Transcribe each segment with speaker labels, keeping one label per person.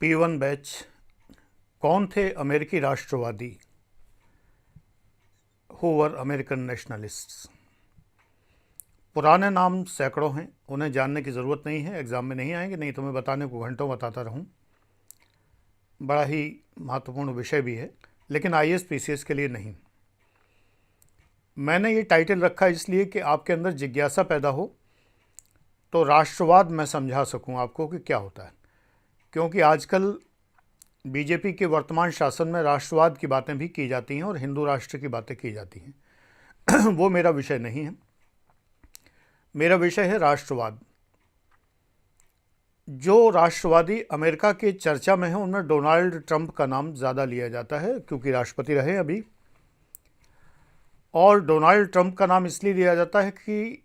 Speaker 1: P1 batch. कौन थे अमेरिकी राष्ट्रवादी? Who were American nationalists? पुराने नाम सैकड़ों हैं, उन्हें जानने की ज़रूरत नहीं है, एग्ज़ाम में नहीं आएंगे, नहीं तो मैं बताने को घंटों बताता रहूं। बड़ा ही महत्वपूर्ण विषय भी है, लेकिन IAS PCS के लिए नहीं। मैंने ये टाइटल रखा इसलिए कि आपके अंदर जिज्ञासा पैदा हो, तो राष्ट्रवाद मैं समझा सकूं आपको कि क्या होता है। क्योंकि आजकल बीजेपी के वर्तमान शासन में राष्ट्रवाद की बातें भी की जाती हैं और हिंदू राष्ट्र की बातें की जाती हैं। वो मेरा विषय नहीं है। मेरा विषय है राष्ट्रवाद। जो राष्ट्रवादी अमेरिका के चर्चा में है उनमें डोनाल्ड ट्रंप का नाम ज़्यादा लिया जाता है, क्योंकि राष्ट्रपति रहे अभी। और डोनाल्ड ट्रंप का नाम इसलिए लिया जाता है कि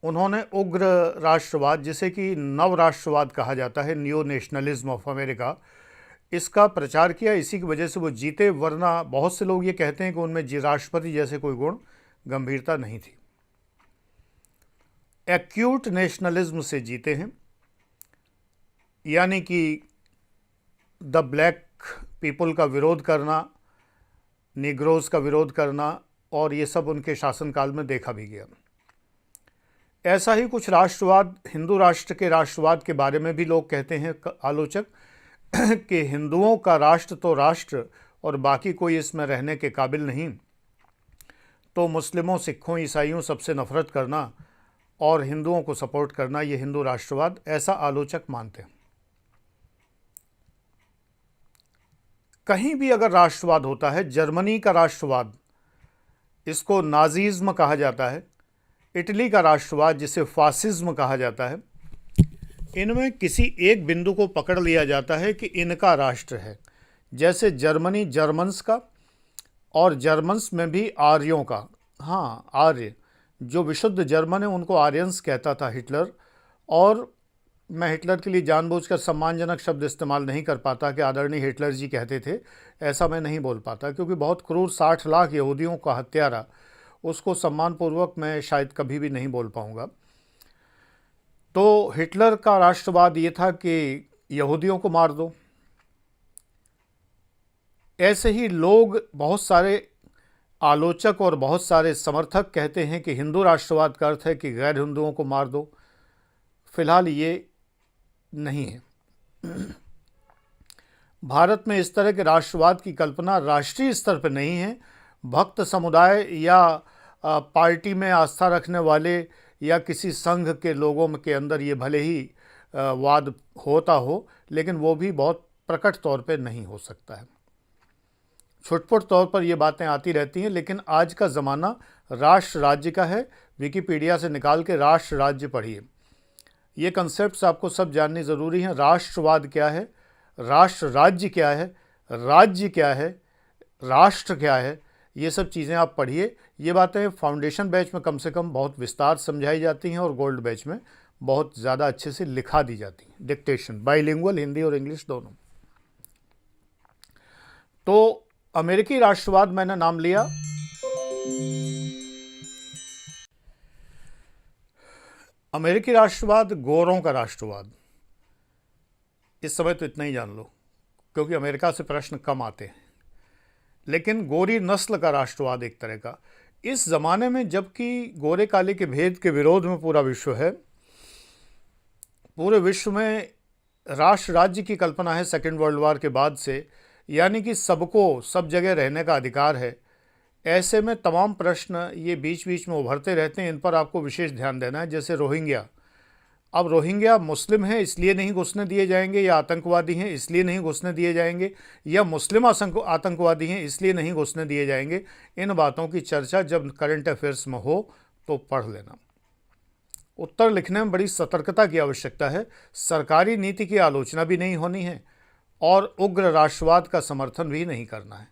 Speaker 1: उन्होंने उग्र राष्ट्रवाद, जिसे कि नव राष्ट्रवाद कहा जाता है, नियो नेशनलिज्म ऑफ अमेरिका, इसका प्रचार किया। इसी की वजह से वो जीते, वरना बहुत से लोग ये कहते हैं कि उनमें राष्ट्रपति जैसे कोई गुण, गंभीरता नहीं थी। एक्यूट नेशनलिज्म से जीते हैं, यानी कि द ब्लैक पीपल का विरोध करना, निग्रोज का विरोध करना, और ये सब उनके शासनकाल में देखा भी गया। ऐसा ही कुछ राष्ट्रवाद, हिंदू राष्ट्र के राष्ट्रवाद के बारे में भी लोग कहते हैं आलोचक कि हिंदुओं का राष्ट्र तो राष्ट्र और बाकी कोई इसमें रहने के काबिल नहीं, तो मुस्लिमों, सिखों, ईसाइयों सबसे नफरत करना और हिंदुओं को सपोर्ट करना, ये हिंदू राष्ट्रवाद, ऐसा आलोचक मानते हैं। कहीं भी अगर राष्ट्रवाद होता है, जर्मनी का राष्ट्रवाद, इसको नाजीज्म कहा जाता है, इटली का राष्ट्रवाद जिसे फासिज्म कहा जाता है, इनमें किसी एक बिंदु को पकड़ लिया जाता है कि इनका राष्ट्र है। जैसे जर्मनी जर्मन्स का, और जर्मन्स में भी आर्यों का। हाँ, आर्य, जो विशुद्ध जर्मन है उनको आर्यंस कहता था हिटलर। और मैं हिटलर के लिए जानबूझकर सम्मानजनक शब्द इस्तेमाल नहीं कर पाता कि आदरणीय हिटलर जी कहते थे, ऐसा मैं नहीं बोल पाता, क्योंकि बहुत क्रूर 60 लाख यहूदियों का हत्यारा, उसको सम्मानपूर्वक मैं शायद कभी भी नहीं बोल पाऊँगा। तो हिटलर का राष्ट्रवाद ये था कि यहूदियों को मार दो। ऐसे ही लोग, बहुत सारे आलोचक और बहुत सारे समर्थक कहते हैं कि हिंदू राष्ट्रवाद का अर्थ है कि गैर हिंदुओं को मार दो। फिलहाल ये नहीं है। भारत में इस तरह के राष्ट्रवाद की कल्पना राष्ट्रीय स्तर पर नहीं है। भक्त समुदाय या पार्टी में आस्था रखने वाले या किसी संघ के लोगों के अंदर ये भले ही वाद होता हो, लेकिन वो भी बहुत प्रकट तौर पे नहीं हो सकता है। छुटपुट तौर पर ये बातें आती रहती हैं, लेकिन आज का ज़माना राष्ट्र राज्य का है। विकिपीडिया से निकाल के राष्ट्र राज्य पढ़िए। ये कंसेप्ट्स आपको सब जानने ज़रूरी हैं। राष्ट्रवाद क्या है, राष्ट्र राज्य क्या है, राज्य क्या है, राष्ट्र क्या है, ये सब चीज़ें आप पढ़िए। ये बातें फाउंडेशन बैच में कम से कम बहुत विस्तार समझाई जाती हैं और गोल्ड बैच में बहुत ज़्यादा अच्छे से लिखा दी जाती हैं। डिक्टेशन, बाइलिंगुअल, हिंदी और इंग्लिश दोनों। तो अमेरिकी राष्ट्रवाद मैंने नाम लिया। अमेरिकी राष्ट्रवाद गोरों का राष्ट्रवाद। इस समय तो इतना ही जान लो, क्योंकि अमेरिका से प्रश्न कम आते हैं। लेकिन गोरी नस्ल का राष्ट्रवाद एक तरह का। इस ज़माने में जबकि गोरे काले के भेद के विरोध में पूरा विश्व है, पूरे विश्व में राष्ट्र राज्य की कल्पना है सेकेंड वर्ल्ड वॉर के बाद से, यानी कि सबको सब जगह रहने का अधिकार है। ऐसे में तमाम प्रश्न ये बीच बीच में उभरते रहते हैं, इन पर आपको विशेष ध्यान देना है। जैसे रोहिंग्या। अब रोहिंग्या मुस्लिम हैं इसलिए नहीं घुसने दिए जाएंगे, या आतंकवादी हैं इसलिए नहीं घुसने दिए जाएंगे, या मुस्लिम आतंकवादी हैं इसलिए नहीं घुसने दिए जाएंगे। इन बातों की चर्चा जब करंट अफेयर्स में हो तो पढ़ लेना। उत्तर लिखने में बड़ी सतर्कता की आवश्यकता है। सरकारी नीति की आलोचना भी नहीं होनी है और उग्र राष्ट्रवाद का समर्थन भी नहीं करना है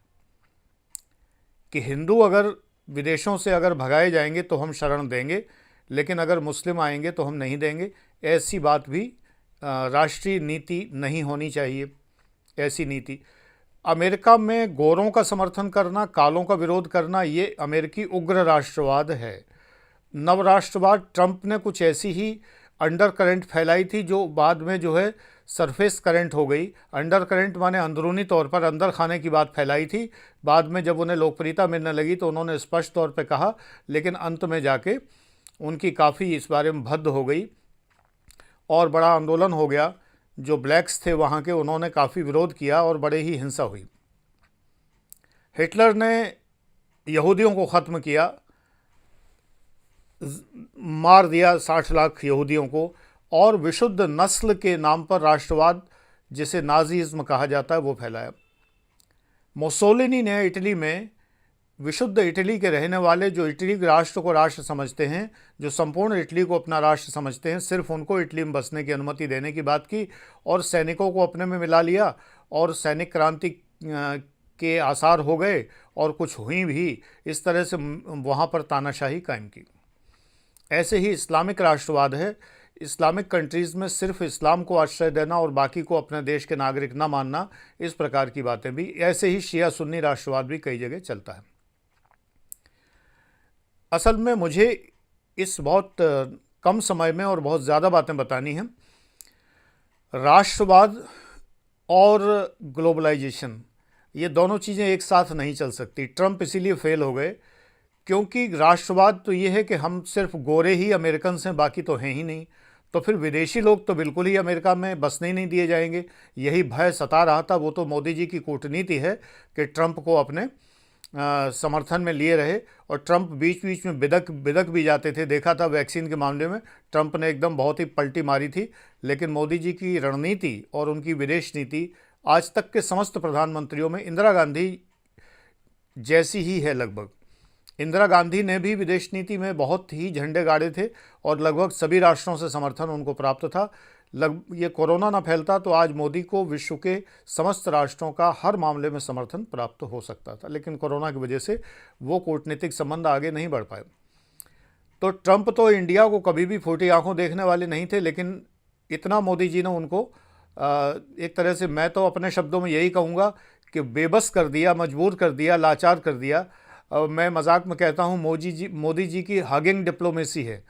Speaker 1: कि हिंदू अगर विदेशों से अगर भगाए जाएंगे तो हम शरण देंगे, लेकिन अगर मुस्लिम आएंगे तो हम नहीं देंगे। ऐसी बात भी राष्ट्रीय नीति नहीं होनी चाहिए। ऐसी नीति अमेरिका में गोरों का समर्थन करना, कालों का विरोध करना, ये अमेरिकी उग्र राष्ट्रवाद है। नवराष्ट्रवाद ट्रंप ने कुछ ऐसी ही अंडर करंट फैलाई थी, जो बाद में जो है सरफेस करंट हो गई। अंडर करंट माने अंदरूनी तौर पर अंदर खाने की बात फैलाई थी। बाद में जब उन्हें लोकप्रियता मिलने लगी तो उन्होंने स्पष्ट तौर पे कहा, लेकिन अंत में जाके उनकी काफ़ी इस बारे में भद्द हो गई और बड़ा आंदोलन हो गया। जो ब्लैक्स थे वहाँ के, उन्होंने काफ़ी विरोध किया और बड़े ही हिंसा हुई। हिटलर ने यहूदियों को ख़त्म किया, मार दिया 60 लाख यहूदियों को, और विशुद्ध नस्ल के नाम पर राष्ट्रवाद, जिसे नाजीज़्म कहा जाता है, वो फैलाया। मुसोलिनी ने इटली में विशुद्ध इटली के रहने वाले, जो इटली के राष्ट्र को राष्ट्र समझते हैं, जो संपूर्ण इटली को अपना राष्ट्र समझते हैं, सिर्फ उनको इटली में बसने की अनुमति देने की बात की और सैनिकों को अपने में मिला लिया और सैनिक क्रांति के आसार हो गए और कुछ हुई भी। इस तरह से वहाँ पर तानाशाही कायम की। ऐसे ही इस्लामिक राष्ट्रवाद है। इस्लामिक कंट्रीज़ में सिर्फ इस्लाम को आश्रय देना और बाकी को अपने देश के नागरिक न मानना, इस प्रकार की बातें भी। ऐसे ही शिया सुन्नी राष्ट्रवाद भी कई जगह चलता है। असल में मुझे इस बहुत कम समय में और बहुत ज़्यादा बातें बतानी हैं। राष्ट्रवाद और ग्लोबलाइजेशन, ये दोनों चीज़ें एक साथ नहीं चल सकती। ट्रंप इसीलिए फेल हो गए क्योंकि राष्ट्रवाद तो ये है कि हम सिर्फ गोरे ही अमेरिकन हैं, बाकी तो हैं ही नहीं। तो फिर विदेशी लोग तो बिल्कुल ही अमेरिका में बसने ही नहीं दिए जाएंगे। यही भय सता रहा था। वो तो मोदी जी की कूटनीति है कि ट्रंप को अपने समर्थन में लिए रहे, और ट्रंप बीच बीच में बिदक भी जाते थे। देखा था वैक्सीन के मामले में ट्रंप ने एकदम बहुत ही पलटी मारी थी। लेकिन मोदी जी की रणनीति और उनकी विदेश नीति आज तक के समस्त प्रधानमंत्रियों में इंदिरा गांधी जैसी ही है लगभग। इंदिरा गांधी ने भी विदेश नीति में बहुत ही झंडे गाड़े थे और लगभग सभी राष्ट्रों से समर्थन उनको प्राप्त था। ये कोरोना ना फैलता तो आज मोदी को विश्व के समस्त राष्ट्रों का हर मामले में समर्थन प्राप्त हो सकता था, लेकिन कोरोना की वजह से वो कूटनीतिक संबंध आगे नहीं बढ़ पाए। तो ट्रंप तो इंडिया को कभी भी फूटी आंखों देखने वाले नहीं थे, लेकिन इतना मोदी जी ने उनको एक तरह से, मैं तो अपने शब्दों में यही कहूँगा कि बेबस कर दिया, मजबूर कर दिया, लाचार कर दिया। मैं मजाक में कहता हूँ मोदी जी की हगिंग डिप्लोमेसी है,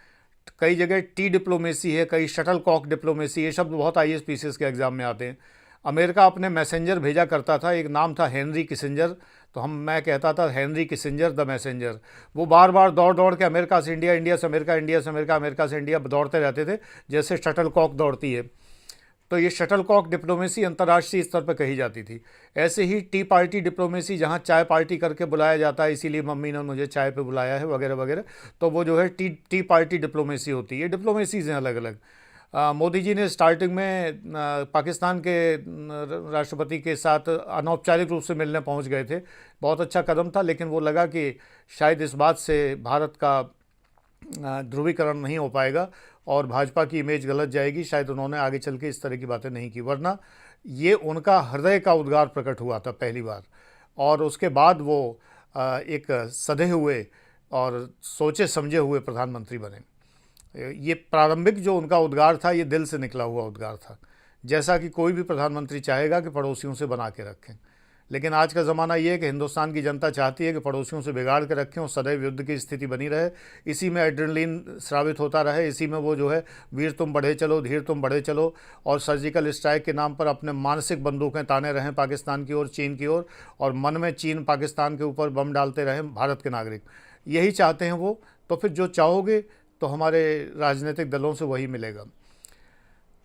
Speaker 1: कई जगह टी डिप्लोमेसी है, कई शटल कॉक डिप्लोमेसी। ये शब्द बहुत IAS PCS के एग्ज़ाम में आते हैं। अमेरिका अपने मैसेंजर भेजा करता था, एक नाम था हेनरी किसिंजर, तो मैं कहता था हेनरी किसिंजर द मैसेंजर। वो बार बार दौड़ के अमेरिका से इंडिया, इंडिया से अमेरिका, इंडिया से अमेरिका, अमेरिका से इंडिया दौड़ते रहते थे, जैसे शटल कॉक दौड़ती है। तो ये शटल कॉक डिप्लोमेसी अंतर्राष्ट्रीय स्तर पर कही जाती थी। ऐसे ही टी पार्टी डिप्लोमेसी, जहाँ चाय पार्टी करके बुलाया जाता है, इसीलिए मम्मी ने मुझे चाय पे बुलाया है वगैरह वगैरह, तो वो जो है टी पार्टी डिप्लोमेसी होती है। डिप्लोमेसीज हैं अलग अलग। मोदी जी ने स्टार्टिंग में पाकिस्तान के राष्ट्रपति के साथ अनौपचारिक रूप से मिलने पहुंच गए थे, बहुत अच्छा कदम था, लेकिन वो लगा कि शायद इस बात से भारत का ध्रुवीकरण नहीं हो पाएगा और भाजपा की इमेज गलत जाएगी। शायद उन्होंने आगे चल के इस तरह की बातें नहीं की, वरना ये उनका हृदय का उद्गार प्रकट हुआ था पहली बार, और उसके बाद वो एक सधे हुए और सोचे समझे हुए प्रधानमंत्री बने। ये प्रारंभिक जो उनका उद्गार था, ये दिल से निकला हुआ उद्गार था, जैसा कि कोई भी प्रधानमंत्री चाहेगा कि पड़ोसियों से बना के रखें। लेकिन आज का ज़माना ये है कि हिंदुस्तान की जनता चाहती है कि पड़ोसियों से बिगाड़ के रखें और सदैव युद्ध की स्थिति बनी रहे, इसी में एड्रेनलिन स्रावित होता रहे, इसी में वो जो है वीर तुम बढ़े चलो, धीर तुम बढ़े चलो, और सर्जिकल स्ट्राइक के नाम पर अपने मानसिक बंदूकें ताने रहें पाकिस्तान की ओर, चीन की ओर, और मन में चीन पाकिस्तान के ऊपर बम डालते रहें भारत के नागरिक। यही चाहते हैं वो। तो फिर जो चाहोगे तो हमारे राजनीतिक दलों से वही मिलेगा।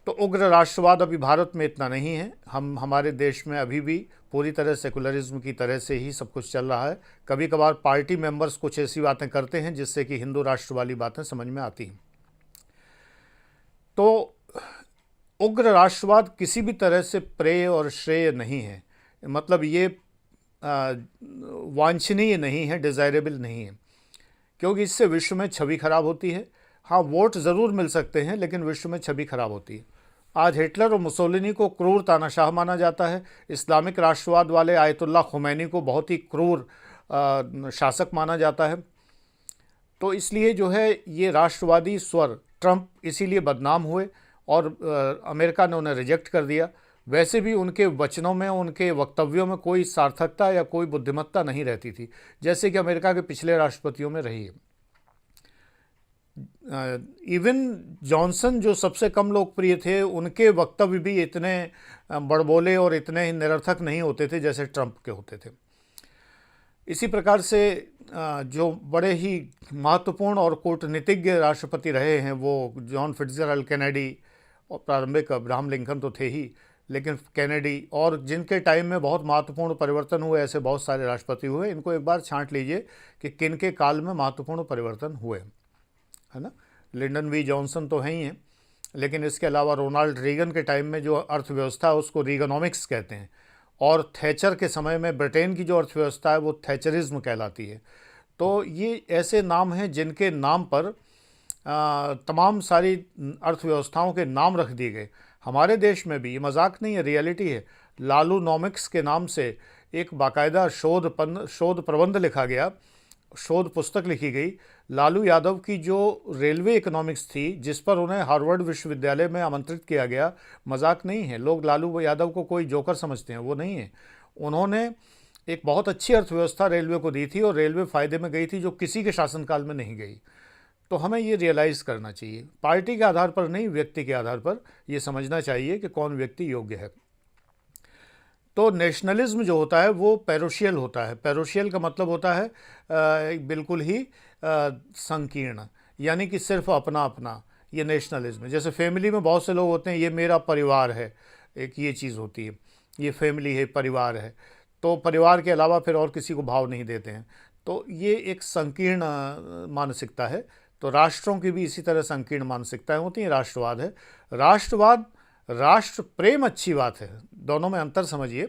Speaker 1: तो उग्र राष्ट्रवाद अभी भारत में इतना नहीं है। हमारे देश में अभी भी पूरी तरह सेकुलरिज्म की तरह से ही सब कुछ चल रहा है। कभी कभार पार्टी मेंबर्स कुछ ऐसी बातें करते हैं जिससे कि हिंदू राष्ट्र वाली बातें समझ में आती हैं। तो उग्र राष्ट्रवाद किसी भी तरह से प्रेय और श्रेय नहीं है, मतलब ये वांछनीय नहीं है, डिज़ायरेबल नहीं है, क्योंकि इससे विश्व में छवि खराब होती है। हाँ, वोट ज़रूर मिल सकते हैं, लेकिन विश्व में छवि खराब होती है। आज हिटलर और मुसोलिनी को क्रूर तानाशाह माना जाता है। इस्लामिक राष्ट्रवाद वाले आयतुल्लाह खुमैनी को बहुत ही क्रूर शासक माना जाता है। तो इसलिए जो है ये राष्ट्रवादी स्वर ट्रंप इसीलिए बदनाम हुए और अमेरिका ने उन्हें रिजेक्ट कर दिया। वैसे भी उनके वचनों में, उनके वक्तव्यों में कोई सार्थकता या कोई बुद्धिमत्ता नहीं रहती थी, जैसे कि अमेरिका के पिछले राष्ट्रपतियों में रही है। इवन जॉनसन जो सबसे कम लोकप्रिय थे, उनके वक्तव्य भी इतने बड़बोले और इतने ही निरर्थक नहीं होते थे जैसे ट्रंप के होते थे। इसी प्रकार से जो बड़े ही महत्वपूर्ण और कूटनीतिज्ञ राष्ट्रपति रहे हैं वो जॉन फिट्जजेराल्ड कैनेडी, और प्रारंभिक अब्राहम लिंकन तो थे ही, लेकिन कैनेडी, और जिनके टाइम में बहुत महत्वपूर्ण परिवर्तन हुए, ऐसे बहुत सारे राष्ट्रपति हुए। इनको एक बार छांट लीजिए कि किन के काल में महत्वपूर्ण परिवर्तन हुए, है ना। लिंडन बी जॉनसन तो हैं ही हैं, लेकिन इसके अलावा रोनाल्ड रीगन के टाइम में जो अर्थव्यवस्था है उसको रीगनॉमिक्स कहते हैं, और थैचर के समय में ब्रिटेन की जो अर्थव्यवस्था है वो थैचरिज्म कहलाती है। तो ये ऐसे नाम हैं जिनके नाम पर तमाम सारी अर्थव्यवस्थाओं के नाम रख दिए गए। हमारे देश में भी, ये मजाक नहीं है, रियलिटी है, लालू नॉमिक्स के नाम से एक बाकायदा शोध प्रबंध लिखा गया, शोध पुस्तक लिखी गई। लालू यादव की जो रेलवे इकोनॉमिक्स थी, जिस पर उन्हें हार्वर्ड विश्वविद्यालय में आमंत्रित किया गया, मजाक नहीं है। लोग लालू यादव को कोई जोकर समझते हैं, वो नहीं है। उन्होंने एक बहुत अच्छी अर्थव्यवस्था रेलवे को दी थी और रेलवे फ़ायदे में गई थी, जो किसी के शासनकाल में नहीं गई। तो हमें ये रियलाइज़ करना चाहिए, पार्टी के आधार पर नहीं, व्यक्ति के आधार पर ये समझना चाहिए कि कौन व्यक्ति योग्य है। तो नेशनलिज्म जो होता है वो पैरोशियल होता है। पैरोशियल का मतलब होता है बिल्कुल ही संकीर्ण, यानी कि सिर्फ अपना अपना, ये नेशनलिज्म है। जैसे फैमिली में बहुत से लोग होते हैं, ये मेरा परिवार है, एक ये चीज़ होती है, ये फैमिली है, परिवार है, तो परिवार के अलावा फिर और किसी को भाव नहीं देते हैं। तो ये एक संकीर्ण मानसिकता है। तो राष्ट्रों की भी इसी तरह संकीर्ण मानसिकताएं होती हैं। राष्ट्रवाद है, राष्ट्रवाद, राष्ट्र प्रेम अच्छी बात है, दोनों में अंतर समझिए।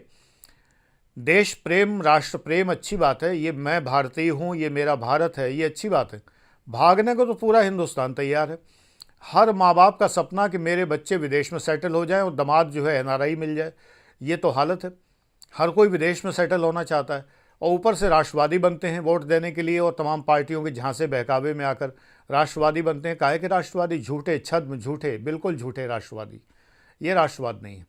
Speaker 1: देश प्रेम, राष्ट्र प्रेम अच्छी बात है, ये मैं भारतीय हूँ, ये मेरा भारत है, ये अच्छी बात है। भागने को तो पूरा हिंदुस्तान तैयार है। हर माँ बाप का सपना कि मेरे बच्चे विदेश में सेटल हो जाएं और दामाद जो है एनआरआई मिल जाए, ये तो हालत है। हर कोई विदेश में सेटल होना चाहता है, और ऊपर से राष्ट्रवादी बनते हैं वोट देने के लिए, और तमाम पार्टियों के झांसे बहकावे में आकर राष्ट्रवादी बनते हैं। काहे के राष्ट्रवादी? झूठे, छद्म, झूठे, बिल्कुल झूठे राष्ट्रवादी। ये राष्ट्रवाद नहीं है।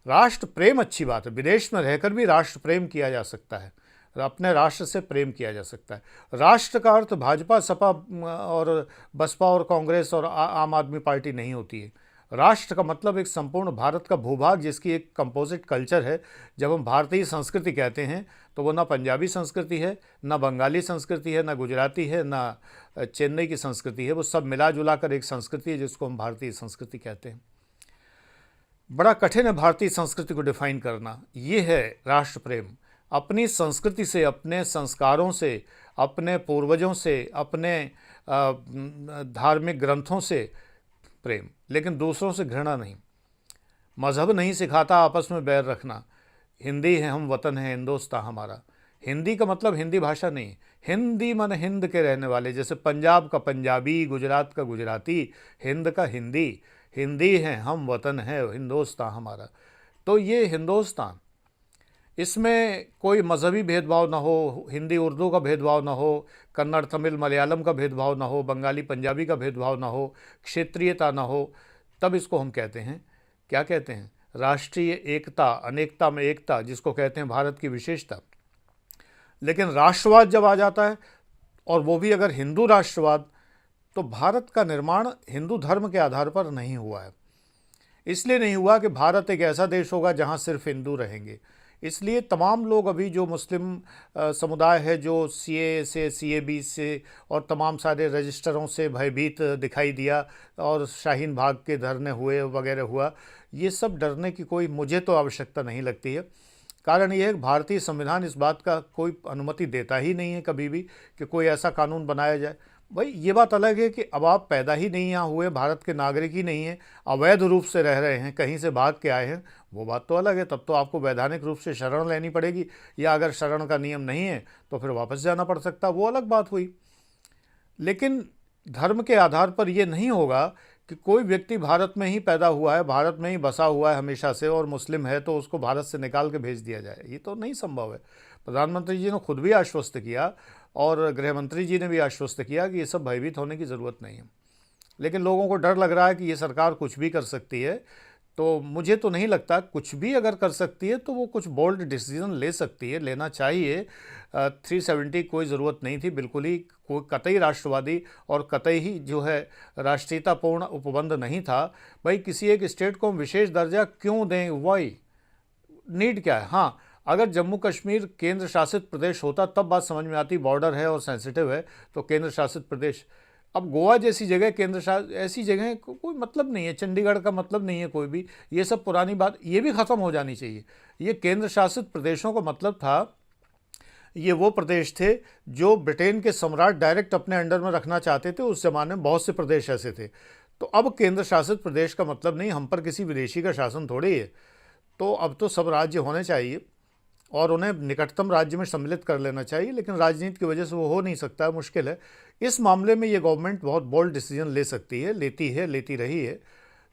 Speaker 1: राष्ट्र प्रेम अच्छी बात है, विदेश में रहकर भी राष्ट्र प्रेम किया जा सकता है, अपने राष्ट्र से प्रेम किया जा सकता है। राष्ट्र का अर्थ भाजपा, सपा और बसपा और कांग्रेस और आम आदमी पार्टी नहीं होती है। राष्ट्र का मतलब एक संपूर्ण भारत का भूभाग, जिसकी एक कंपोजिट कल्चर है। जब हम भारतीय संस्कृति कहते हैं तो वो ना पंजाबी संस्कृति है, ना बंगाली संस्कृति है, ना गुजराती है, ना चेन्नई की संस्कृति है, वो सब मिला जुला कर एक संस्कृति है जिसको हम भारतीय संस्कृति कहते हैं। बड़ा कठिन है भारतीय संस्कृति को डिफाइन करना। ये है राष्ट्र प्रेम, अपनी संस्कृति से, अपने संस्कारों से, अपने पूर्वजों से, अपने धार्मिक ग्रंथों से प्रेम, लेकिन दूसरों से घृणा नहीं। मजहब नहीं सिखाता आपस में बैर रखना। हिंदी है हम, वतन है हिंदुस्तान हमारा। हिंदी का मतलब हिंदी भाषा नहीं, हिंदी मन हिंद के रहने वाले, जैसे पंजाब का पंजाबी, गुजरात का गुजराती, हिंद का हिंदी। हिंदी है हम, वतन है हिंदुस्तान हमारा। तो ये हिंदुस्तान, इसमें कोई मजहबी भेदभाव ना हो, हिंदी उर्दू का भेदभाव ना हो, कन्नड़ तमिल मलयालम का भेदभाव ना हो, बंगाली पंजाबी का भेदभाव ना हो, क्षेत्रीयता ना हो, तब इसको हम कहते हैं, क्या कहते हैं? राष्ट्रीय एकता, अनेकता में एकता, जिसको कहते हैं भारत की विशेषता। लेकिन राष्ट्रवाद जब आ जाता है, और वो भी अगर हिंदू राष्ट्रवाद, तो भारत का निर्माण हिंदू धर्म के आधार पर नहीं हुआ है। इसलिए नहीं हुआ कि भारत एक ऐसा देश होगा जहां सिर्फ हिंदू रहेंगे। इसलिए तमाम लोग अभी जो मुस्लिम समुदाय है, जो सीए से, सीएबी से और तमाम सारे रजिस्टरों से भयभीत दिखाई दिया और शाहीन बाग के धरने हुए वगैरह हुआ, ये सब डरने की कोई मुझे तो आवश्यकता नहीं लगती है। कारण ये है कि भारतीय संविधान इस बात का कोई अनुमति देता ही नहीं है कभी भी कि कोई ऐसा कानून बनाया जाए। भाई ये बात अलग है कि अब आप पैदा ही नहीं यहाँ हुए, भारत के नागरिक ही नहीं हैं, अवैध रूप से रह रहे हैं, कहीं से भाग के आए हैं, वो बात तो अलग है। तब तो आपको वैधानिक रूप से शरण लेनी पड़ेगी, या अगर शरण का नियम नहीं है तो फिर वापस जाना पड़ सकता, वो अलग बात हुई। लेकिन धर्म के आधार पर ये नहीं होगा कि कोई व्यक्ति भारत में ही पैदा हुआ है, भारत में ही बसा हुआ है हमेशा से और मुस्लिम है तो उसको भारत से निकाल के भेज दिया जाए। ये तो नहीं संभव है। प्रधानमंत्री जी ने खुद भी आश्वस्त किया और गृह मंत्री जी ने भी आश्वस्त किया कि ये सब भयभीत होने की ज़रूरत नहीं है। लेकिन लोगों को डर लग रहा है कि ये सरकार कुछ भी कर सकती है, तो मुझे तो नहीं लगता, कुछ भी अगर कर सकती है तो वो कुछ बोल्ड डिसीजन ले सकती है, लेना चाहिए। 370 कोई ज़रूरत नहीं थी, बिल्कुल ही कोई कतई राष्ट्रवादी और कतई ही जो है राष्ट्रीयतापूर्ण उपबंध नहीं था। भाई किसी एक स्टेट को हम विशेष दर्जा क्यों दें, वाई नीड क्या है? हाँ, अगर जम्मू कश्मीर केंद्र शासित प्रदेश होता तब बात समझ में आती, बॉर्डर है और सेंसिटिव है तो केंद्र शासित प्रदेश। अब गोवा जैसी जगह केंद्र शासित, ऐसी जगह कोई मतलब नहीं है, चंडीगढ़ का मतलब नहीं है कोई भी, ये सब पुरानी बात, ये भी ख़त्म हो जानी चाहिए। ये केंद्र शासित प्रदेशों का मतलब था, ये वो प्रदेश थे जो ब्रिटेन के सम्राट डायरेक्ट अपने अंडर में रखना चाहते थे। उस जमाने में बहुत से प्रदेश ऐसे थे। तो अब केंद्र शासित प्रदेश का मतलब नहीं हम पर किसी विदेशी का शासन थोड़ी है। तो अब तो सब राज्य होने चाहिए और उन्हें निकटतम राज्य में सम्मिलित कर लेना चाहिए, लेकिन राजनीति की वजह से वो हो नहीं सकता है, मुश्किल है। इस मामले में ये गवर्नमेंट बहुत बोल्ड डिसीजन ले सकती है, लेती है, लेती रही है।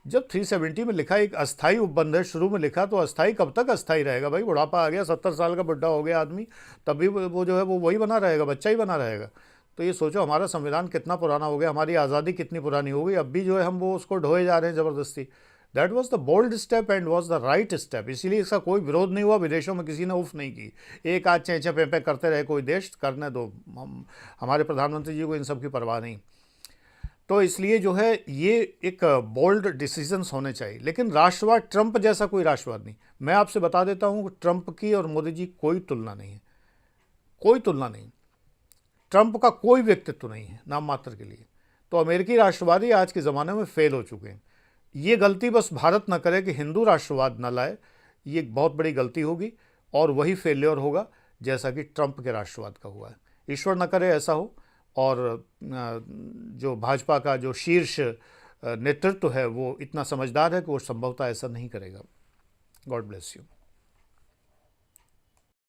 Speaker 1: जब 370 में लिखा एक अस्थाई उपबंध है, शुरू में लिखा, तो अस्थाई कब तक अस्थाई रहेगा भाई? बुढ़ापा आ गया, 70 साल का बुढ़ा हो गया आदमी, तब भी वो जो है वो वही बना रहेगा, बच्चा ही बना रहेगा। तो ये सोचो हमारा संविधान कितना पुराना हो गया, हमारी आज़ादी कितनी पुरानी हो गई, अब भी जो है हम वो उसको ढोए जा रहे हैं ज़बरदस्ती। That was the bold step and was the right step, इसीलिए इसका कोई विरोध नहीं हुआ, विदेशों में किसी ने उफ नहीं की। एक आध चेंचे पे करते रहे कोई देश, करने दो, हमारे प्रधानमंत्री जी को इन सब की परवाह नहीं। तो इसलिए जो है ये एक बोल्ड डिसीजंस होने चाहिए, लेकिन राष्ट्रवाद ट्रंप जैसा कोई राष्ट्रवाद नहीं। मैं आपसे बता देता हूँ कि ट्रंप की और मोदी जी कोई तुलना नहीं है, कोई तुलना नहीं। ट्रंप का कोई व्यक्तित्व नहीं है, नाम मात्र के लिए। तो अमेरिकी राष्ट्रवादी आज के ज़माने में फेल हो चुके हैं। ये गलती बस भारत न करे कि हिंदू राष्ट्रवाद न लाए, ये एक बहुत बड़ी गलती होगी और वही फेल्योर होगा जैसा कि ट्रंप के राष्ट्रवाद का हुआ है। ईश्वर न करे ऐसा हो। और जो भाजपा का जो शीर्ष नेतृत्व है वो इतना समझदार है कि वो संभवतः ऐसा नहीं करेगा। God bless you.